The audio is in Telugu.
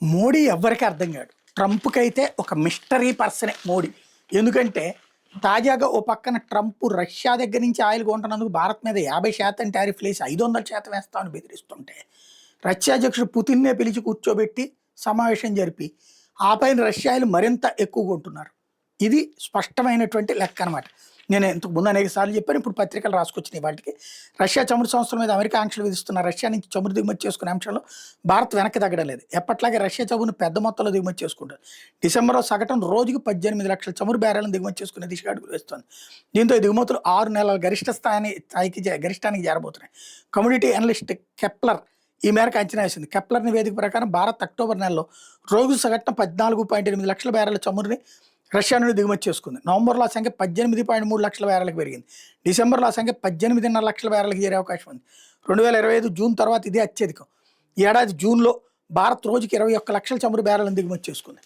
మోడీ ఎవ్వరికీ అర్థం కాడు. ట్రంప్‌కైతే ఒక మిస్టరీ పర్సనే మోడీ. ఎందుకంటే తాజాగా ఓ పక్కన ట్రంప్ రష్యా దగ్గర నుంచి ఆయిల్ కొంటున్నందుకు భారత్ మీద 50% టారిఫ్‌లేసి 500% వేస్తామని బెదిరిస్తుంటే, రష్యా అధ్యక్షుడు పుతిన్నే పిలిచి కూర్చోబెట్టి సమావేశం జరిపి, ఆ పైన రష్యా ఆయిల్ మరింత ఎక్కువ కొంటున్నారు. ఇది స్పష్టమైనటువంటి లెక్క అనమాట. నేను ఇంతకు ముందు అనేక సార్లు చెప్పాను. ఇప్పుడు పత్రికలు రాసుకొచ్చినాయి వాటికి. రష్యా చమురు సంస్థల మీద అమెరికా ఆంక్షలు విధిస్తున్న రష్యా నుంచి చమురు దిగుమతి చేసుకునే అంశంలో భారత్ వెనక్కి తగ్గడం లేదు. ఎప్పట్లాగే రష్యా చమురును పెద్ద మొత్తంలో దిగుమతి చేసుకుంటుంది. డిసెంబర్‌లో సగటున రోజుకు 18 లక్షల చమురు బ్యారెల్‌లను దిగుమతి చేసుకునే దిశగా అడుగులు వేస్తోంది. దీంతో ఈ దిగుమతులు 6 నెలల గరిష్టానికి చేరబోతున్నాయి. కమోడిటీ అనలిస్ట్ కెప్లర్ ఈ మేరకు అంచనా వేసింది. కెప్లర్ నివేదిక ప్రకారం భారత్ అక్టోబర్ నెలలో రోజు సగటున 14.8 లక్షల బ్యారెల చమురుని రష్యా నుండి దిగుమతి చేసుకుంది. నవంబర్లో ఆ సంఖ్య 18.3 లక్షల బ్యారెలకు పెరిగింది. డిసెంబర్లో ఆ సంఖ్య 18.5 లక్షల బ్యారెలకు చేరే అవకాశం ఉంది. 2025 జూన్ తర్వాత ఇదే అత్యధికం. ఈ ఏడాది జూన్లో భారత్ రోజుకి 21 లక్షల చమురు బ్యారెలను దిగుమతి చేసుకుంది.